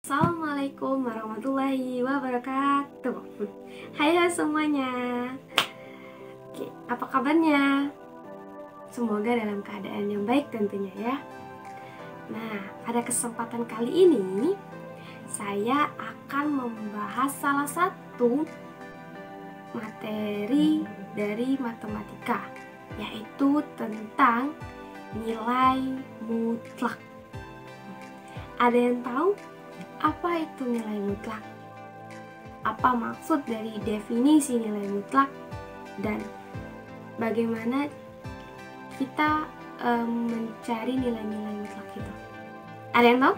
Assalamualaikum warahmatullahi wabarakatuh. Hai semuanya. Oke, apa kabarnya? Semoga dalam keadaan yang baik tentunya ya. Nah, pada kesempatan kali ini saya akan membahas salah satu materi dari matematika, yaitu tentang nilai mutlak. Ada yang tahu apa itu nilai mutlak? Apa maksud dari definisi nilai mutlak? Dan bagaimana kita mencari nilai-nilai mutlak itu? Ada yang tahu?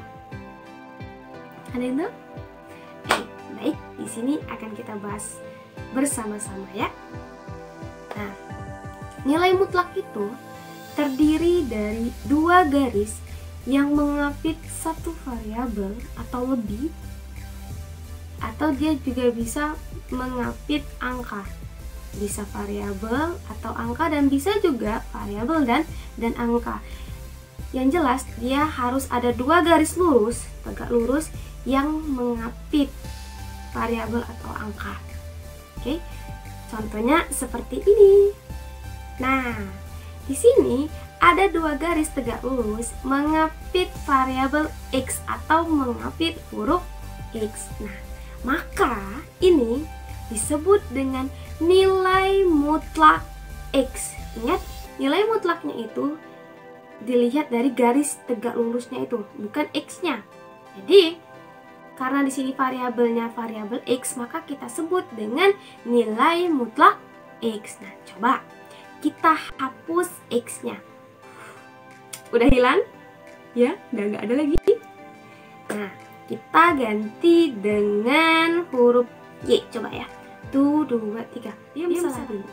Ada yang tahu? Baik, di sini akan kita bahas bersama-sama ya. Nah, nilai mutlak itu terdiri dari dua garis yang mengapit satu variabel atau lebih, atau dia juga bisa mengapit angka, bisa variabel atau angka, dan bisa juga variabel dan angka. Yang jelas dia harus ada dua garis lurus, tegak lurus, yang mengapit variabel atau angka. Oke, contohnya seperti ini. Nah, di sini ada dua garis tegak lurus mengapit variabel X atau mengapit huruf X. Nah, maka ini disebut dengan nilai mutlak X. Ingat, nilai mutlaknya itu dilihat dari garis tegak lurusnya itu, bukan X-nya. Jadi, karena di sini variabelnya variabel X, maka kita sebut dengan nilai mutlak X. Nah, coba kita hapus X-nya. Udah hilang? Ya, udah nggak ada lagi. Nah, kita ganti dengan huruf Y. Coba ya. 1, 2, 3. Diam salah dulu.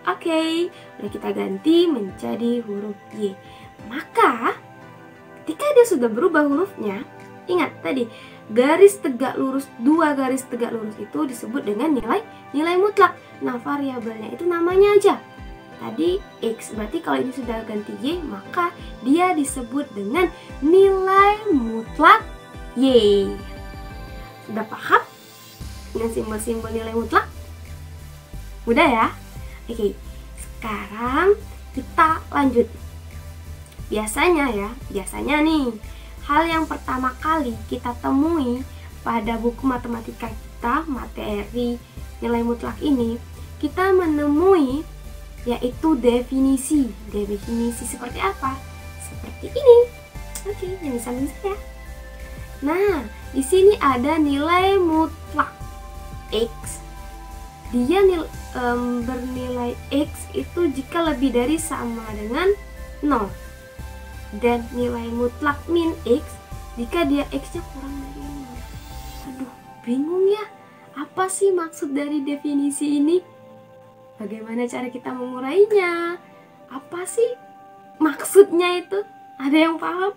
Oke, udah kita ganti menjadi huruf Y. Maka, ketika dia sudah berubah hurufnya, ingat tadi, garis tegak lurus, dua garis tegak lurus itu disebut dengan nilai mutlak. Nah, variabelnya itu namanya aja tadi X, berarti kalau ini sudah ganti Y, maka dia disebut dengan nilai mutlak Y. Sudah paham dengan simbol-simbol nilai mutlak? Udah ya? Oke, sekarang kita lanjut. Biasanya nih, hal yang pertama kali kita temui pada buku matematika kita, materi nilai mutlak ini, kita menemui yaitu definisi. Definisi seperti apa? Seperti ini. Oke, yang samping saya. Nah, di sini ada nilai mutlak X. Dia bernilai X itu jika lebih dari sama dengan 0. Dan nilai mutlak min X jika dia X-nya kurang dari 0. Aduh, bingung ya. Apa sih maksud dari definisi ini? Bagaimana cara kita mengurainya? Apa sih maksudnya itu? Ada yang paham?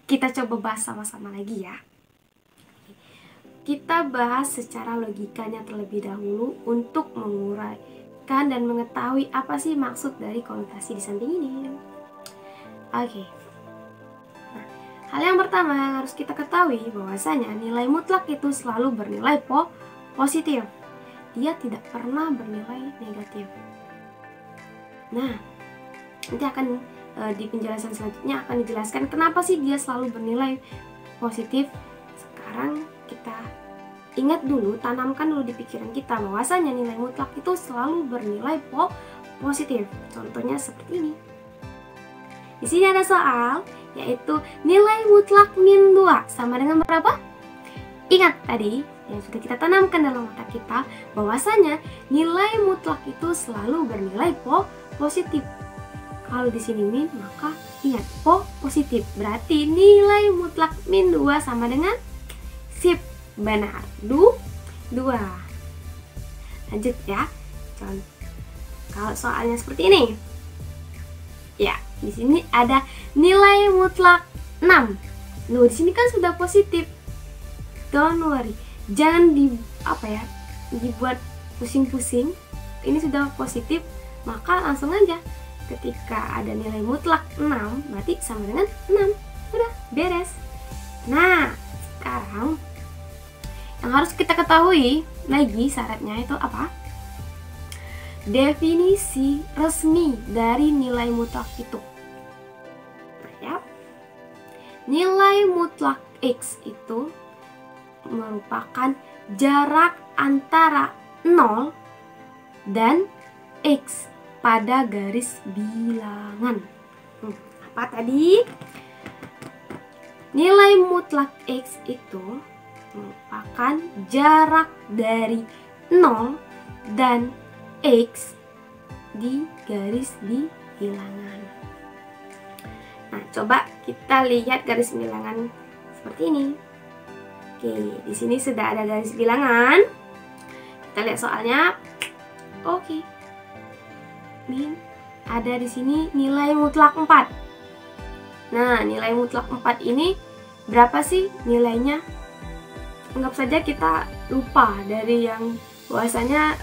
Kita coba bahas sama-sama lagi ya. Kita bahas secara logikanya terlebih dahulu untuk menguraikan dan mengetahui apa sih maksud dari konotasi di samping ini. Oke. Nah, hal yang pertama yang harus kita ketahui bahwasanya nilai mutlak itu selalu bernilai positif. Dia tidak pernah bernilai negatif. Nah, nanti akan di penjelasan selanjutnya akan dijelaskan kenapa sih dia selalu bernilai positif. Sekarang kita ingat dulu, tanamkan dulu di pikiran kita bahwasanya nilai mutlak itu selalu bernilai positif. Contohnya seperti ini. Di sini ada soal, yaitu nilai mutlak min 2 sama dengan berapa? Ingat tadi yang sudah kita tanamkan dalam otak kita bahwasanya nilai mutlak itu selalu bernilai positif. Kalau di sini min, maka ingat positif. Berarti nilai mutlak min 2 sama dengan sip, benar. 2. Lanjut ya. Kalau soalnya seperti ini. Ya, di sini ada nilai mutlak 6. Loh, di sini kan sudah positif. Don't worry. Jangan dibuat pusing-pusing. Ini sudah positif, maka langsung aja ketika ada nilai mutlak 6 berarti sama dengan 6. Udah beres. Nah, sekarang yang harus kita ketahui lagi syaratnya itu apa? Definisi resmi dari nilai mutlak itu. Nah, ya. Nilai mutlak X itu merupakan jarak antara 0 dan X pada garis bilangan. Apa tadi? Nilai mutlak X itu merupakan jarak dari 0 dan X di garis bilangan. Nah, coba kita lihat garis bilangan seperti ini. Oke, di sini sudah ada garis bilangan. Kita lihat soalnya. Oke. Min ada di sini nilai mutlak 4. Nah, nilai mutlak 4 ini berapa sih nilainya? Anggap saja kita lupa dari yang bahwasanya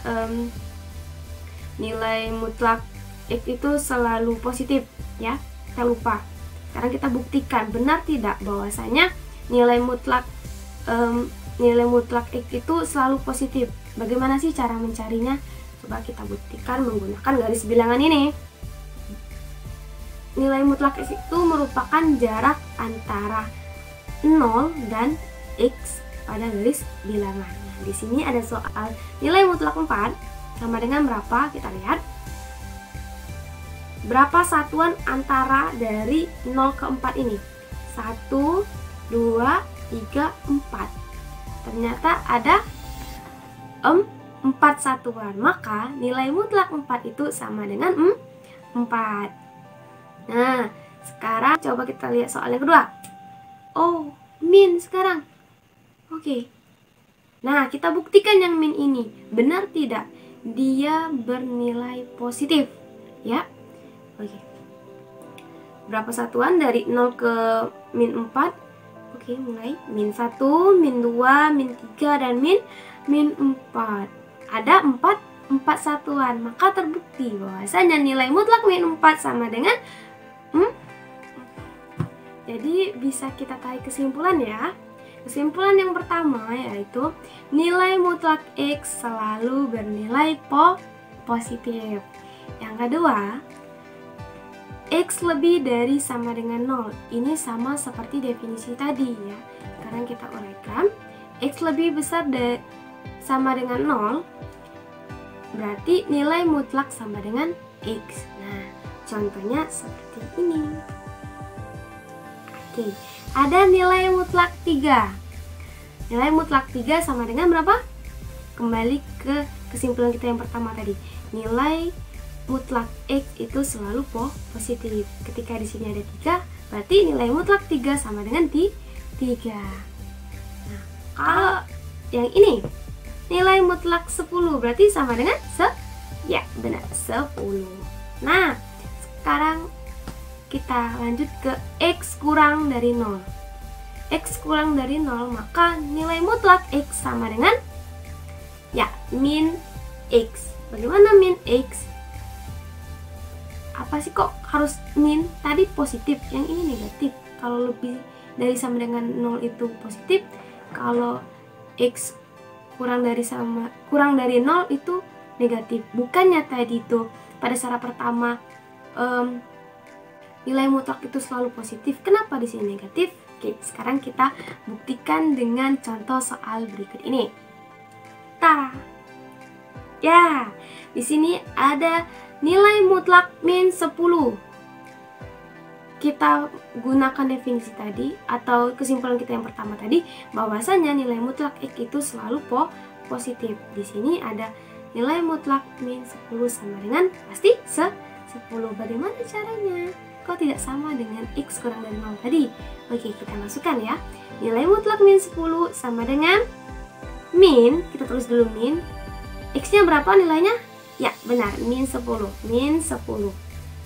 nilai mutlak X itu selalu positif, ya. Kita lupa. Sekarang kita buktikan benar tidak bahwasanya nilai mutlak X itu selalu positif. Bagaimana sih cara mencarinya? Coba kita buktikan menggunakan garis bilangan ini. Nilai mutlak X itu merupakan jarak antara 0 dan X pada garis bilangan. Nah, di sini ada soal nilai mutlak 4 sama dengan berapa? Kita lihat. Berapa satuan antara dari 0 ke 4 ini? 1, 2, 3, 4. Ternyata ada 4 satuan. Maka nilai mutlak 4 itu sama dengan 4. Nah, sekarang coba kita lihat soal yang kedua. Oh, min sekarang. Oke. Nah, kita buktikan yang min ini. Benar tidak? Dia bernilai positif. Ya. Oke. Berapa satuan dari 0 ke min 4? Oke, mulai. Min 1, min 2, min 3, dan min 4. Ada 4 satuan. Maka terbukti bahwasanya nilai mutlak min 4 sama dengan Jadi bisa kita tarik kesimpulan ya. Kesimpulan yang pertama yaitu nilai mutlak X selalu bernilai positif. Yang kedua, X lebih dari sama dengan 0. Ini sama seperti definisi tadi ya. Sekarang kita uraikan. X lebih besar sama dengan 0. Berarti nilai mutlak sama dengan X. Nah, contohnya seperti ini. Oke, ada nilai mutlak 3. Nilai mutlak 3 sama dengan berapa? Kembali ke kesimpulan kita yang pertama tadi. Nilai mutlak X itu selalu positif. Ketika di sini ada 3, berarti nilai mutlak 3 sama dengan 3. Nah, kalau yang ini nilai mutlak 10 berarti sama dengan ya, benar, 10. Nah, sekarang kita lanjut ke X kurang dari 0. X kurang dari 0, maka nilai mutlak X sama dengan ya, min X. Bagaimana min X? Apa sih kok harus min? Tadi positif, yang ini negatif. Kalau lebih dari sama dengan 0 itu positif, kalau X kurang dari 0 itu negatif. Bukannya tadi itu pada syarat pertama nilai mutlak itu selalu positif. Kenapa di sini negatif? Oke, sekarang kita buktikan dengan contoh soal berikut ini. Tara. Ya, di sini ada nilai mutlak min 10. Kita gunakan definisi tadi atau kesimpulan kita yang pertama tadi bahwasanya nilai mutlak X itu selalu positif. Di sini ada nilai mutlak min 10 sama dengan pasti 10. Bagaimana caranya? Kok tidak sama dengan X kurang dari 0 tadi? Oke, kita masukkan ya. Nilai mutlak min 10 sama dengan min, kita tulis dulu min. X-nya berapa nilainya? Ya, benar, min 10. Min 10.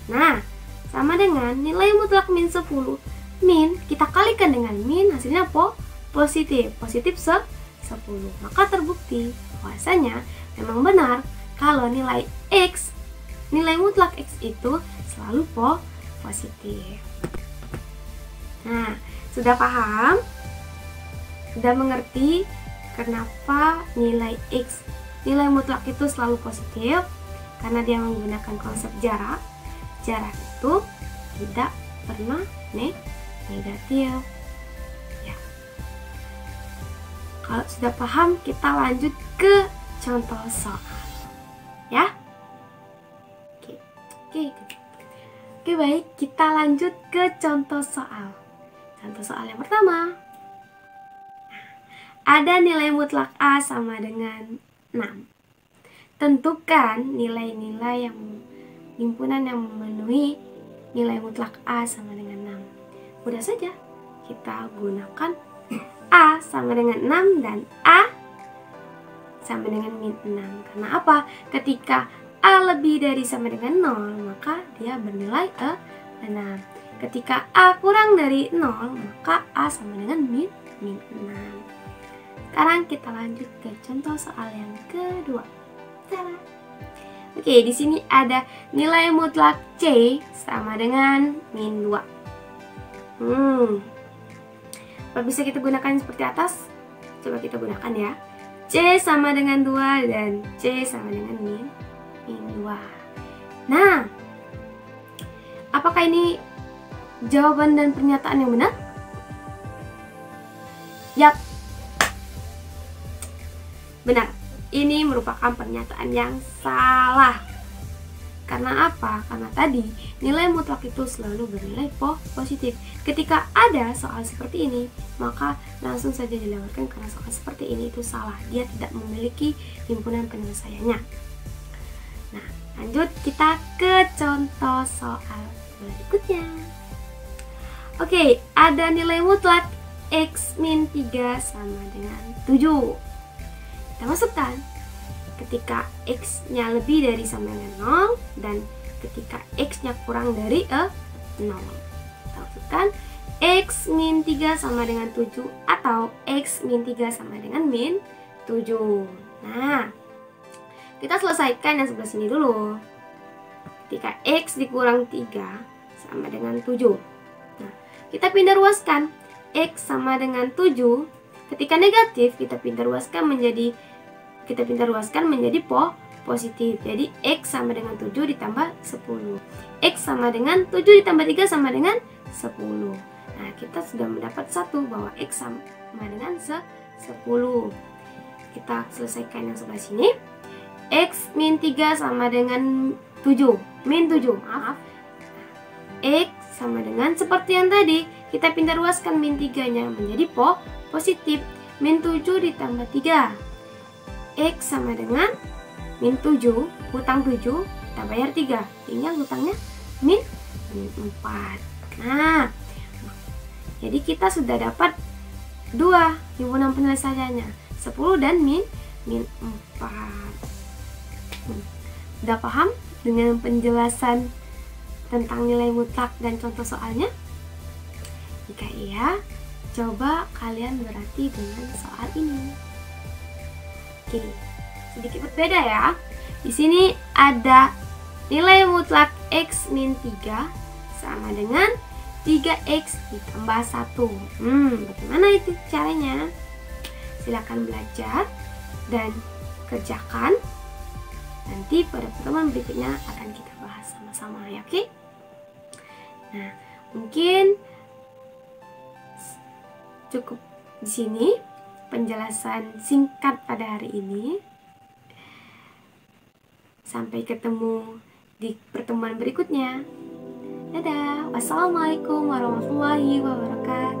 Nah, sama dengan nilai mutlak min 10. Min, kita kalikan dengan min, hasilnya positif. Positif 10. Maka terbukti bahwasanya memang benar kalau nilai X, nilai mutlak X itu selalu positif. Nah, sudah paham? Sudah mengerti kenapa nilai X, nilai mutlak itu selalu positif? Karena dia menggunakan konsep jarak. Jarak itu tidak pernah negatif. Ya. Kalau sudah paham, kita lanjut ke contoh soal. Ya. Oke, baik, kita lanjut ke contoh soal. Contoh soal yang pertama. Ada nilai mutlak A sama dengan 6. Tentukan nilai-nilai yang himpunan yang memenuhi nilai mutlak A sama dengan 6. Mudah saja, kita gunakan A sama dengan 6 dan A sama dengan min 6. Karena apa? Ketika A lebih dari sama dengan 0, maka dia bernilai 6. Ketika A kurang dari 0, maka A sama dengan min 6. Sekarang kita lanjut ke contoh soal yang kedua. Oke, di sini ada nilai mutlak C sama dengan min 2. Apa bisa kita gunakan seperti atas? Coba kita gunakan ya. C sama dengan 2 dan C sama dengan min 2. Nah, apakah ini jawaban dan pernyataan yang benar? Yap, benar. Ini merupakan pernyataan yang salah. Karena apa? Karena tadi nilai mutlak itu selalu bernilai positif. Ketika ada soal seperti ini, maka langsung saja dilewatkan karena soal seperti ini itu salah. Dia tidak memiliki himpunan penyelesaiannya. Nah, lanjut kita ke contoh soal berikutnya. Oke, ada nilai mutlak X min 3 sama dengan 7. Kita masukkan ketika X-nya lebih dari sama dengan 0 dan ketika X-nya kurang dari 0. Kita masukkan X min 3 sama dengan 7 atau X min 3 sama dengan min 7. Nah, kita selesaikan yang sebelah sini dulu. Ketika X dikurang 3 sama dengan 7. Nah, kita pindah ruaskan X sama dengan 7. Ketika negatif, kita pindah ruaskan menjadi positif. Jadi X sama dengan 7 ditambah 10. X sama dengan 7 ditambah 3 sama dengan 10. Nah, kita sudah mendapat 1 bahwa X sama dengan 10. Kita selesaikan yang sebelah sini. X min 3 sama dengan 7. Min 7, maaf. X sama dengan seperti yang tadi. Kita pindah ruaskan min 3-nya menjadi positif. Min 7 ditambah 3. X sama dengan min 7, hutang 7, kita bayar 3. Tinggal hutangnya min 4. Nah, jadi kita sudah dapat 2 himpunan penyelesaiannya, 10 dan min 4. Udah paham dengan penjelasan tentang nilai mutlak dan contoh soalnya? Jika iya, coba kalian berarti dengan soal ini. Oke, sedikit berbeda ya. Di sini ada nilai mutlak X min 3 sama dengan 3X ditambah 1. Bagaimana itu caranya? Silakan belajar dan kerjakan. Nanti pada pertemuan berikutnya akan kita bahas sama-sama ya, oke? Nah, mungkin cukup di sini penjelasan singkat pada hari ini. Sampai ketemu di pertemuan berikutnya. Dadah. Wassalamualaikum warahmatullahi wabarakatuh.